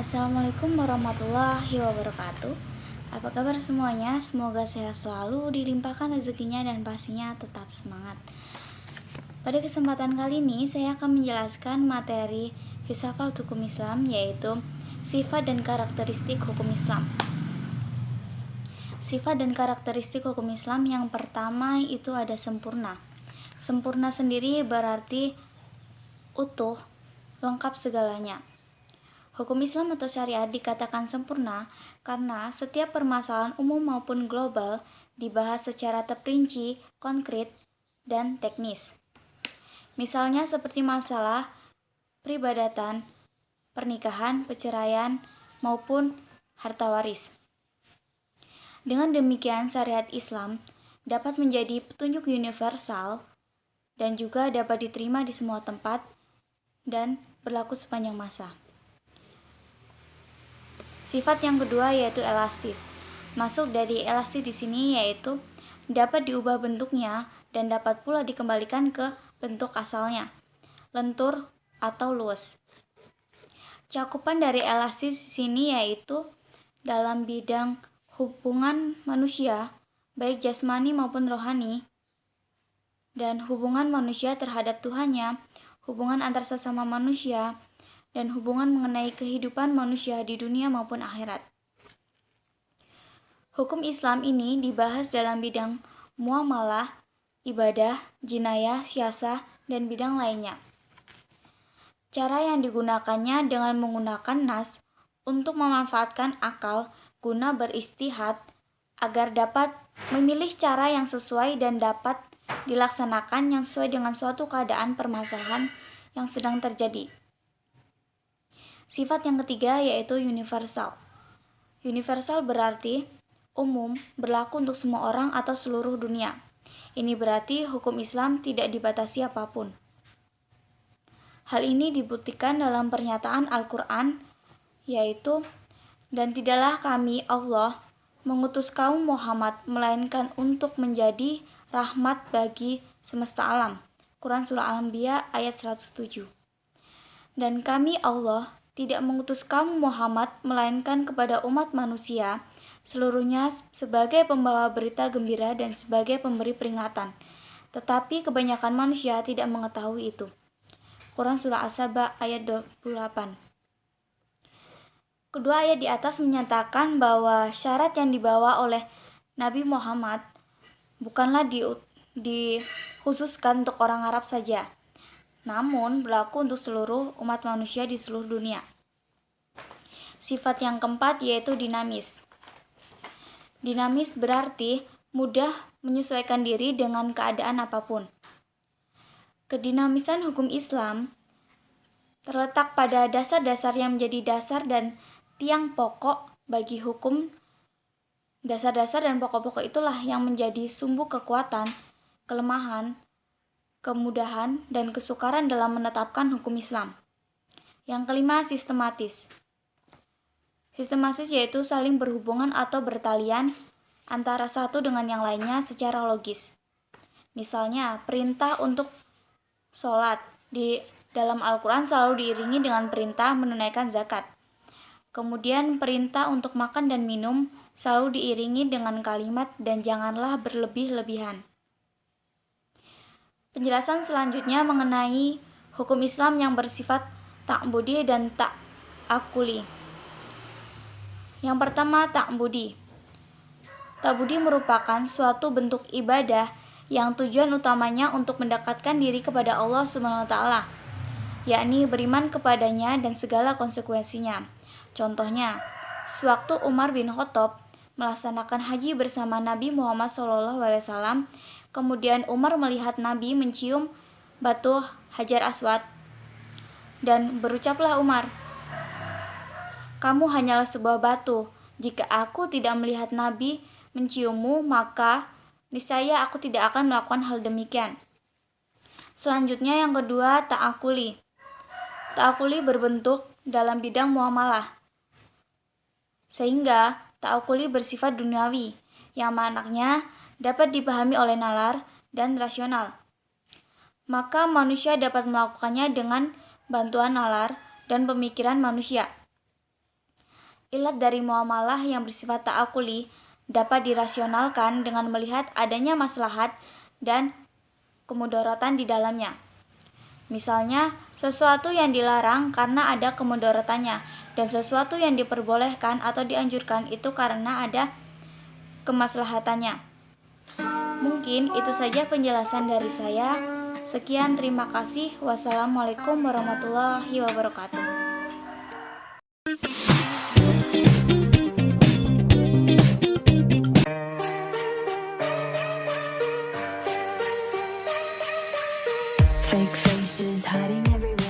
Assalamualaikum warahmatullahi wabarakatuh. Apa kabar semuanya? Semoga sehat selalu, dilimpahkan rezekinya dan pastinya tetap semangat. Pada kesempatan kali ini saya akan menjelaskan materi filsafat hukum Islam, yaitu sifat dan karakteristik hukum Islam. Sifat dan karakteristik hukum Islam yang pertama itu ada sempurna. Sempurna sendiri berarti utuh, lengkap segalanya. Hukum Islam atau syariat dikatakan sempurna karena setiap permasalahan umum maupun global dibahas secara terperinci, konkret, dan teknis. Misalnya seperti masalah peribadatan, pernikahan, perceraian, maupun harta waris. Dengan demikian, syariat Islam dapat menjadi petunjuk universal dan juga dapat diterima di semua tempat dan berlaku sepanjang masa. Sifat yang kedua yaitu elastis. Masuk dari elastis di sini yaitu dapat diubah bentuknya dan dapat pula dikembalikan ke bentuk asalnya, lentur atau luas. Cakupan dari elastis di sini yaitu dalam bidang hubungan manusia, baik jasmani maupun rohani, dan hubungan manusia terhadap Tuhannya, hubungan antar sesama manusia, dan hubungan mengenai kehidupan manusia di dunia maupun akhirat. Hukum Islam ini dibahas dalam bidang muamalah, ibadah, jinayah, siasah, dan bidang lainnya. Cara yang digunakannya dengan menggunakan nas untuk memanfaatkan akal guna beristihad agar dapat memilih cara yang sesuai dan dapat dilaksanakan yang sesuai dengan suatu keadaan permasalahan yang sedang terjadi. Sifat yang ketiga yaitu universal. Universal berarti umum, berlaku untuk semua orang atau seluruh dunia. Ini berarti hukum Islam tidak dibatasi apapun. Hal ini dibuktikan dalam pernyataan Al-Quran, yaitu, "Dan tidaklah kami, Allah, mengutus kaum Muhammad, melainkan untuk menjadi rahmat bagi semesta alam." Quran Surah Al-Anbiya ayat 107. Dan kami, Allah, tidak mengutus kamu Muhammad melainkan kepada umat manusia seluruhnya sebagai pembawa berita gembira dan sebagai pemberi peringatan. Tetapi kebanyakan manusia tidak mengetahui itu. Quran Surah As-Saba ayat 28. Kedua ayat di atas menyatakan bahwa syarat yang dibawa oleh Nabi Muhammad bukanlah dikhususkan untuk orang Arab saja, namun berlaku untuk seluruh umat manusia di seluruh dunia. Sifat yang keempat yaitu dinamis. Dinamis berarti mudah menyesuaikan diri dengan keadaan apapun. Kedinamisan hukum Islam terletak pada dasar-dasar yang menjadi dasar dan tiang pokok bagi hukum. Dasar-dasar dan pokok-pokok itulah yang menjadi sumbu kekuatan, kelemahan, kemudahan, dan kesukaran dalam menetapkan hukum Islam. Yang kelima, sistematis. Sistematis yaitu saling berhubungan atau bertalian antara satu dengan yang lainnya secara logis. Misalnya, perintah untuk sholat di dalam Al-Quran selalu diiringi dengan perintah menunaikan zakat. Kemudian perintah untuk makan dan minum selalu diiringi dengan kalimat "dan janganlah berlebih-lebihan". Penjelasan selanjutnya mengenai hukum Islam yang bersifat ta'budi dan ta'akuli. Yang pertama, ta'budi. Ta'budi merupakan suatu bentuk ibadah yang tujuan utamanya untuk mendekatkan diri kepada Allah SWT, yakni beriman kepadanya dan segala konsekuensinya. Contohnya, sewaktu Umar bin Khattab melaksanakan haji bersama Nabi Muhammad SAW, kemudian Umar melihat Nabi mencium batu Hajar Aswad, dan berucaplah Umar, "Kamu hanyalah sebuah batu. Jika aku tidak melihat Nabi menciummu, maka niscaya aku tidak akan melakukan hal demikian." Selanjutnya yang kedua, ta'akuli. Ta'akuli berbentuk dalam bidang muamalah, sehingga ta'akuli bersifat duniawi, yang maknanya dapat dipahami oleh nalar dan rasional. Maka manusia dapat melakukannya dengan bantuan nalar dan pemikiran manusia. Ilat dari muamalah yang bersifat ta'akuli dapat dirasionalkan dengan melihat adanya maslahat dan kemudaratan di dalamnya. Misalnya, sesuatu yang dilarang karena ada kemudaratannya, dan sesuatu yang diperbolehkan atau dianjurkan itu karena ada kemaslahatannya. Mungkin itu saja penjelasan dari saya. Sekian, terima kasih. Wassalamualaikum warahmatullahi wabarakatuh. Fake faces hiding everywhere.